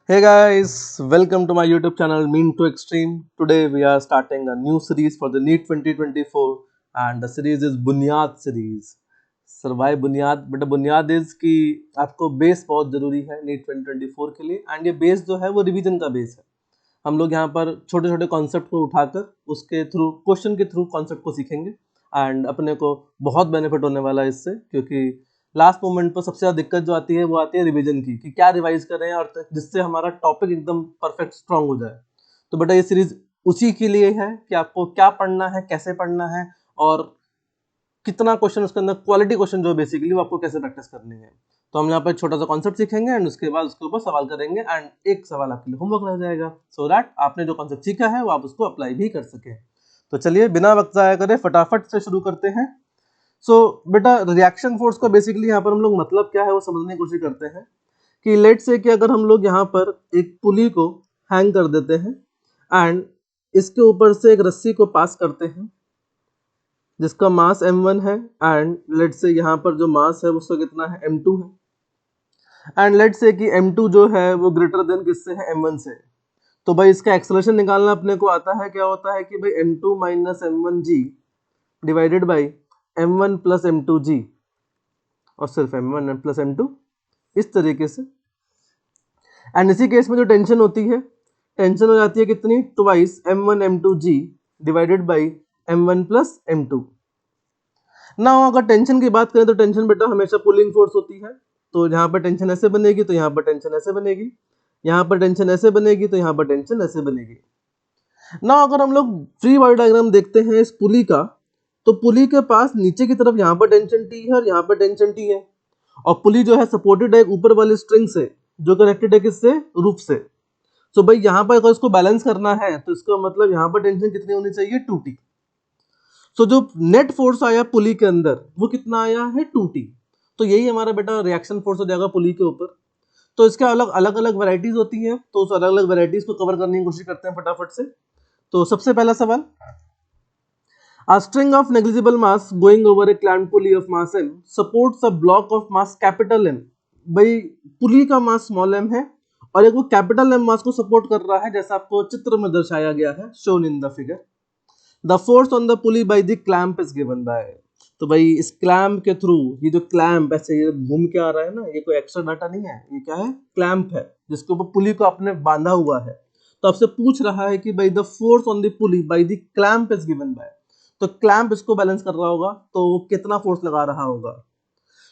Hey guys, welcome to my YouTube channel Mean to Extreme. Today we are starting a new series for the NEET 2024 and the series is बुनियाद series. Sir, why बुनियाद? बेटा बुनियाद is कि आपको base बहुत ज़रूरी है NEET 2024 के लिए एंड ये बेस जो है वो रिवीजन का बेस है. हम लोग यहाँ पर छोटे छोटे कॉन्सेप्ट को उठाकर उसके थ्रू क्वेश्चन के थ्रू कॉन्सेप्ट को सीखेंगे एंड अपने को बहुत बेनिफिट होने वाला है इससे, क्योंकि लास्ट मोमेंट पर सबसे ज़्यादा दिक्कत जो आती है वो आती है रिवीजन की कि क्या रिवाइज करें और जिससे हमारा टॉपिक एकदम परफेक्ट स्ट्रांग हो जाए. तो बेटा ये सीरीज उसी के लिए है कि आपको क्या पढ़ना है, कैसे पढ़ना है और कितना क्वेश्चन उसके अंदर क्वालिटी क्वेश्चन जो बेसिकली वो आपको कैसे प्रैक्टिस करनी है. तो हम यहाँ पर छोटा सा कॉन्सेप्ट सीखेंगे एंड उसके बाद उसके ऊपर सवाल करेंगे एंड एक सवाल आपके लिए होमवर्क रह जाएगा सो दैट आपने जो कॉन्सेप्ट सीखा है वो आप उसको अप्लाई भी कर सके. तो चलिए बिना वक्त जाया करें फटाफट से शुरू करते हैं. बेटा रिएक्शन फोर्स का बेसिकली यहाँ पर हम लोग मतलब क्या है वो समझने की कोशिश करते हैं कि लेट से कि अगर हम लोग यहाँ पर एक पुली को हैंग कर देते हैं एंड इसके ऊपर से एक रस्सी को पास करते हैं जिसका मास m1 है एंड लेट से यहाँ पर जो मास है उसका कितना है m2 है एंड लेट से कि m2 जो है वो ग्रेटर देन किससे है m1 से. तो भाई इसका एक्सेलरेशन निकालना अपने को आता है. क्या होता है कि भाई m2 minus m1g divided by m1 plus m2g और सिर्फ m1 प्लस m2 इस तरीके से. एंड इसी केस में जो टेंशन होती है, टेंशन हो जाती है कितनी, twice m1 m2g divided by m1 plus m2. ना अगर टेंशन की बात करें तो टेंशन बेटा हमेशा पुलिंग फोर्स होती है. तो यहाँ पर टेंशन ऐसे बनेगी तो यहाँ पर टेंशन ऐसे बनेगी, यहाँ पर टेंशन ऐसे बनेगी तो यहाँ पर टेंशन ऐसे बनेगी. ना अगर हम लोग फ्री बॉडी डायग्राम देखते हैं इस पुली का, तो पुली के पास नीचे की तरफ यहाँ पर टेंशन टी है और यहाँ पर टेंशन टी है और पुली जो है सपोर्टेड है ऊपर वाली स्ट्रिंग से जो कनेक्टेड है किससे, रूफ से. सो भाई यहाँ पर अगर इसको बैलेंस करना है तो इसका मतलब यहाँ पर टेंशन कितनी होनी चाहिए, 2t. सो जो नेट फोर्स आया पुली के अंदर वो कितना आया है, 2t. तो यही हमारा बेटा रिएक्शन फोर्स हो जाएगा पुली के ऊपर. तो इसके अलग अलग अलग वेराइटीज होती हैं, तो उस अलग अलग वेराइटीज को कवर करने की कोशिश करते हैं फटाफट से. तो सबसे पहला सवाल, a string of negligible mass going over a clamped pulley of mass m supports a block of mass capital M. भाई पुली का मास स्मॉल m है और एक वो कैपिटल M मास को सपोर्ट कर रहा है जैसा आपको चित्र में दर्शाया गया है, shown in the figure. The force on the pulley by the clamp is given by. तो भाई इस क्लैम्प के थ्रू, ये जो क्लैम्प ऐसे ये घूम के आ रहा है ना, ये कोई एक्स्ट्रा डाटा नहीं है, ये क्या है, क्लैम्प है जिसके ऊपर पुली को आपने बांधा हुआ है. तो आपसे पूछ रहा है कि भाई the force on the pulley by the clamp is given by. तो क्लैम्प इसको बैलेंस कर रहा होगा तो वो कितना फोर्स लगा रहा होगा.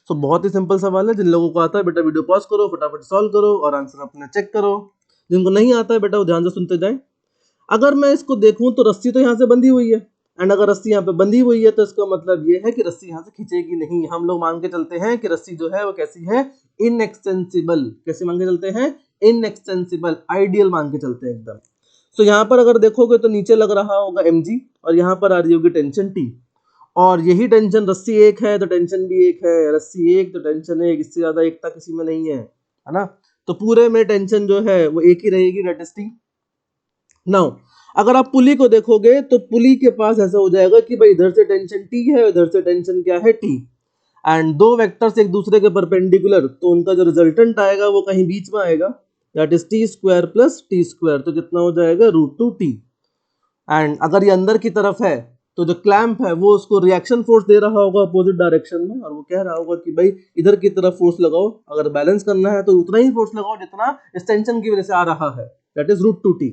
तो बहुत ही सिंपल सवाल है. जिन लोगों को आता है बेटा वीडियो पॉज करो, फटाफट सॉल्व करो और आंसर अपने चेक करो. जिनको नहीं आता है बेटा वो ध्यान से सुनते जाएं. अगर मैं इसको देखूं तो रस्सी तो यहाँ से बंधी हुई है एंड अगर रस्सी यहाँ पे बंधी हुई है तो इसका मतलब ये है कि रस्सी यहाँ से खींचेगी नहीं. हम लोग मान के चलते हैं कि रस्सी जो है वो कैसी है, इनएक्सटेंसिबल. कैसे मान के चलते हैं, इनएक्सटेंसिबल, आइडियल मान के चलते हैं एकदम. तो यहाँ पर अगर देखोगे तो नीचे लग रहा होगा mg और यहाँ पर आ रही होगी टेंशन t और यही टेंशन रस्सी एक है तो टेंशन भी एक है, रस्सी एक तो टेंशन एक, इससे ज्यादा एकता किसी में नहीं है ना. तो पूरे में टेंशन जो है वो एक ही रहेगी, दैट इज t. नाउ अगर आप पुली को देखोगे तो पुली के पास ऐसा हो जाएगा कि भाई इधर से टेंशन t है, इधर से टेंशन क्या है, t. एंड दो वेक्टर्स एक दूसरे के परपेंडिकुलर, तो उनका जो रिजल्टेंट आएगा वो कहीं बीच में आएगा, that is T square plus T square. तो कितना हो जाएगा, √2t. एंड अगर ये अंदर की तरफ है तो जो क्लैंप है वो उसको रिएक्शन फोर्स दे रहा होगा अपोजिट डायरेक्शन में और वो कह रहा होगा कि भाई इधर की तरफ फोर्स लगाओ, अगर बैलेंस करना है तो उतना ही फोर्स लगाओ जितना इस टेंशन की वजह से आ रहा है, दैट इज √2t.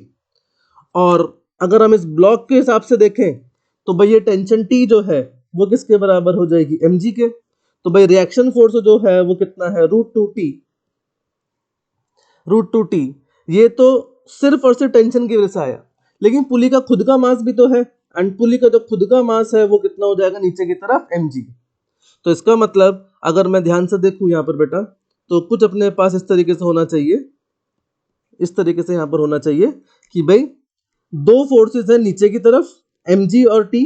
और अगर हम इस ब्लॉक के हिसाब से देखें तो भाई ये टेंशन T जो है वो किसके बराबर हो जाएगी, mg के. तो भाई रिएक्शन फोर्स जो है वो कितना है, √2t. √2t ये तो सिर्फ और सिर्फ टेंशन की वजह से आया, लेकिन पुली का खुद का मास भी तो है एंड पुली का जो खुद का मास है वो कितना हो जाएगा नीचे की तरफ, mg. तो इसका मतलब अगर मैं ध्यान से देखूं यहाँ पर बेटा तो कुछ अपने पास इस तरीके से होना चाहिए, इस तरीके से यहाँ पर होना चाहिए कि भाई दो फोर्सेस है नीचे की तरफ mg और t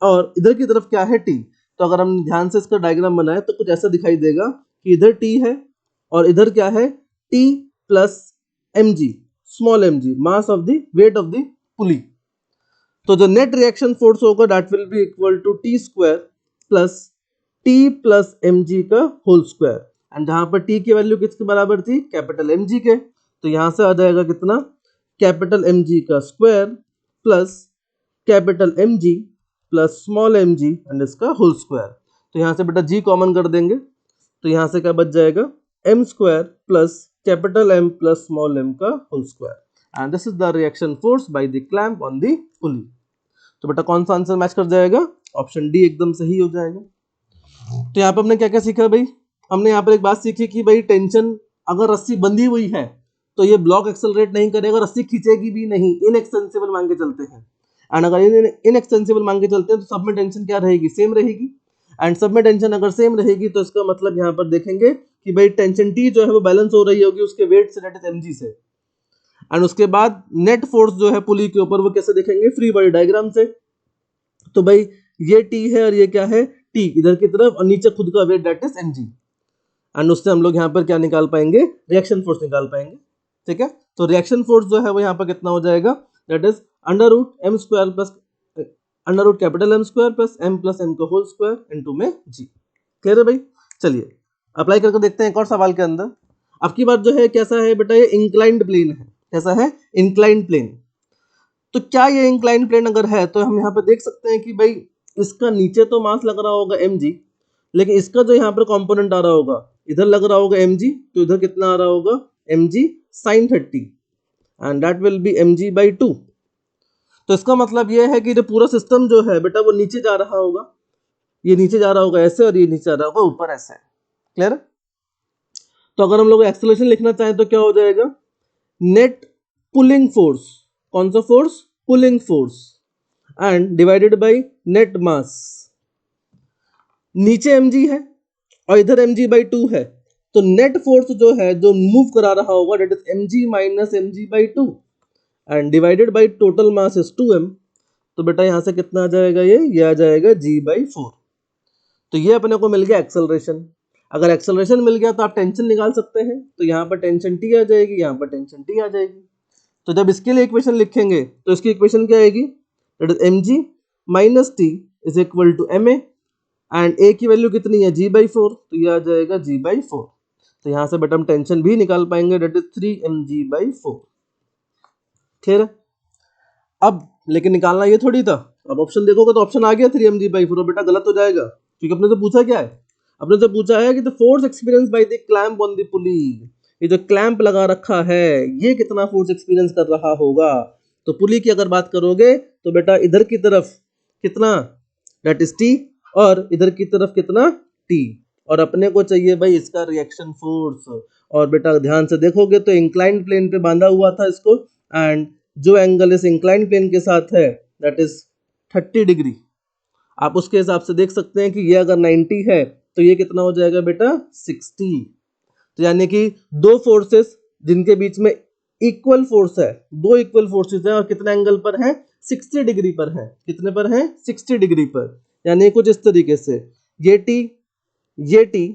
और इधर की तरफ क्या है, t. तो अगर हम ध्यान से इसका डायग्राम बनाए तो कुछ ऐसा दिखाई देगा कि इधर t है और इधर क्या है, t plus mg, small mg, mass of the weight of the pulley. तो जो नेट रिएक्शन फोर्स होगा that will be equal to T square plus t plus mg का होल स्क्वायर. एंड जहां पर t की वैल्यू किसके बराबर थी, कैपिटल mg के. तो यहाँ से आ जाएगा कितना, कैपिटल एम जी का square plus capital M G plus small M G and इसका होल स्क्वायर। तो यहाँ से बेटा जी कॉमन कर देंगे, तो यहाँ से क्या बच जाएगा, M square plus capital M plus small M का whole square and this is the reaction force by the clamp on the pulley. तो बेटा कौन सा आंसर मैच कर जाएगा, ऑप्शन डी एकदम सही हो जाएगा। तो यहाँ पे हमने क्या क्या सीखा भाई, हमने यहाँ पर एक बात सीखी कि भाई टेंशन अगर रस्सी बंधी हुई है तो ये ब्लॉक एक्सेलरेट नहीं करेगा, रस्सी खींचेगी भी नहीं, इनएक्सटेंसिबल मान के चलते हैं। एंड अगर इनएक्सटेंसिबल मान के चलते हैं तो सब में टेंशन क्या रहेगी, सेम रहेगी। एंड सब में टेंशन अगर सेम रहेगी तो इसका मतलब यहाँ पर देखेंगे कि भाई टेंशन टी जो है वो बैलेंस हो रही होगी उसके वेट से, दैट इज एमजी से। एंड उसके बाद नेट फोर्स जो है पुली के ऊपर वो कैसे देखेंगे, फ्री बॉडी डायग्राम से। तो भाई ये टी है और ये क्या है, टी इधर की तरफ और नीचे खुद का weight that is MG. And उससे हम लोग यहाँ पर क्या निकाल पाएंगे, रिएक्शन फोर्स निकाल पाएंगे। ठीक है, तो रिएक्शन फोर्स जो है वो यहाँ पर कितना हो जाएगा, that is under root M square plus under root capital M square plus M का होल स्क्वायर इनटू में जी। क्लियर है भाई, चलिए अप्लाई करके देखते हैं एक और सवाल के अंदर। अब की बात जो है कैसा है बेटा, ये इंक्लाइंड प्लेन है। कैसा है, इंक्लाइंड प्लेन। तो क्या ये इंक्लाइंड प्लेन अगर है तो हम यहाँ पे देख सकते हैं कि भाई इसका नीचे तो मास लग रहा होगा mg, लेकिन इसका जो यहाँ पर कंपोनेंट आ रहा होगा, इधर लग रहा होगा mg, तो इधर कितना आ रहा होगा, mg sin 30 and that will B mg by 2। तो इसका मतलब ये है कि ये पूरा सिस्टम जो है बेटा वो नीचे जा रहा होगा, ये नीचे जा रहा होगा ऐसे और ये नीचे जा रहा होगा ऊपर ऐसे। क्लियर। तो अगर हम लोग एक्सेलरेशन लिखना चाहें तो क्या हो जाएगा, नेट पुलिंग फोर्स, कौन सा force, pulling force, and divided by net mass. नीचे mg है और इधर mg by 2 है, तो नेट फोर्स जो है जो मूव करा रहा होगा that is mg minus mg by 2 and divided by total mass is 2m। तो बेटा यहां से कितना आ जाएगा, ये आ जाएगा g by 4। तो ये अपने को मिल गया एक्सेलरेशन। अगर एक्सेलरेशन मिल गया तो आप टेंशन निकाल सकते हैं, तो यहाँ पर टेंशन टी आ जाएगी, यहाँ पर टेंशन टी आ जाएगी। तो जब इसके लिए इक्वेशन लिखेंगे तो इसकी इक्वेशन क्या आएगी, that is mg minus T is equal to ma and a की वैल्यू कितनी है, g by 4, तो ये आ जाएगा g by 4। तो यहाँ से बेटा हम टेंशन भी निकाल पाएंगे, दैट इज 3mg by 4। ठीक है, अब लेकिन निकालना ये थोड़ी था, अब ऑप्शन देखोगे तो ऑप्शन आ गया 3mg by 4, बेटा गलत हो जाएगा क्योंकि अपने से पूछा क्या है, अपने से पूछा है कि the force experience by the clamp on the पुली। ये जो क्लैंप लगा रखा है ये कितना फोर्स एक्सपीरियंस कर रहा होगा। तो पुली की अगर बात करोगे तो बेटा इधर की तरफ कितना, दैट इज टी, और इधर की तरफ कितना, टी, और अपने को चाहिए भाई इसका रिएक्शन फोर्स। और बेटा ध्यान से देखोगे तो इंक्लाइंड प्लेन पे बांधा हुआ था इसको, एंड जो एंगल इस इंक्लाइंड प्लेन के साथ है दैट इज 30 डिग्री। आप उसके हिसाब से देख सकते हैं कि ये अगर 90 है तो ये कितना हो जाएगा बेटा 60। तो यानी कि दो फोर्सेस जिनके बीच में इक्वल फोर्स है, दो इक्वल फोर्सेस है और कितने एंगल पर है, 60 डिग्री पर है। कितने पर है, 60 डिग्री पर। यानी कुछ इस तरीके से ये टी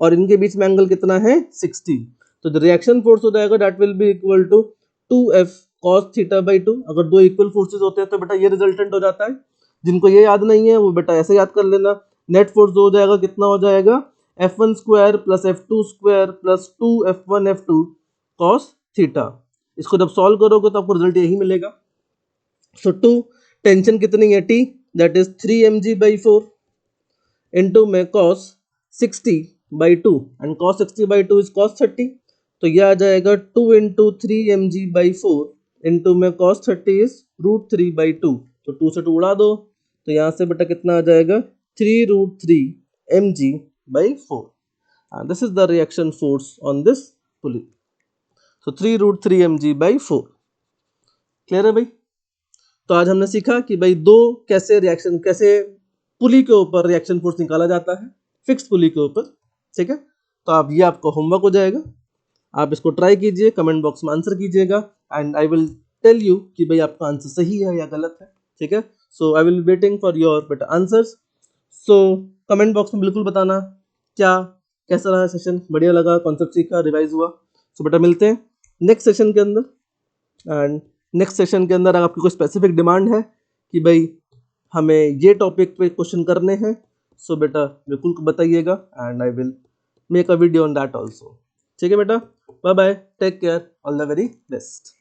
और इनके बीच में एंगल कितना है 60। तो द रिएक्शन फोर्स हो जाएगा that will be equal to 2f cos theta by 2। अगर दो इक्वल फोर्सेस होते हैं तो बेटा ये रिजल्टेंट हो जाता है। जिनको ये याद नहीं है वो बेटा ऐसे याद कर लेना। नेट फोर्स हो जाएगा, कितना हो जाएगा, f1 square plus f2 square plus 2f1 f2 cos theta. इसको जब सॉल्व करोगे तो आपको रिजल्ट यही मिलेगा। सो 2 टेंशन कितनी है t, that is 3mg by 4 into में cos 60 by 2 and cos 60 by 2 is cos 30। तो यह आ जाएगा 2 इंटू 3mg by 4 इंटू में cos 30 इज √3 by 2। तो 2 से 2 उड़ा दो, तो यहाँ से बेटा कितना आ जाएगा 3√3 mg by 4 and this is the reaction force on this pulley. So 3√3 mg by 4। Clear है भाई। तो आज हमने सीखा कि भाई दो कैसे पुली के ऊपर रिएक्शन फोर्स निकाला जाता है, फिक्स पुली के ऊपर। ठीक है, तो आप ये आपका होमवर्क हो जाएगा, आप इसको ट्राई कीजिए, कमेंट बॉक्स में आंसर कीजिएगा and I will tell you कि भाई आपका आंसर सही है या गलत है। ठीक है, so I will be waiting for your बेटा आंसर्स। सो कमेंट बॉक्स में बिल्कुल बताना क्या कैसा रहा सेशन, बढ़िया लगा, कॉन्सेप्ट सीखा, रिवाइज हुआ। सो बेटा मिलते हैं नेक्स्ट सेशन के अंदर। एंड नेक्स्ट सेशन के अंदर अगर आपकी कोई स्पेसिफिक डिमांड है कि भाई हमें ये टॉपिक पे क्वेश्चन करने हैं, सो बेटा बिल्कुल बताइएगा and I will make a video on that also. ठीक है बेटा, bye bye, take care, all the very best.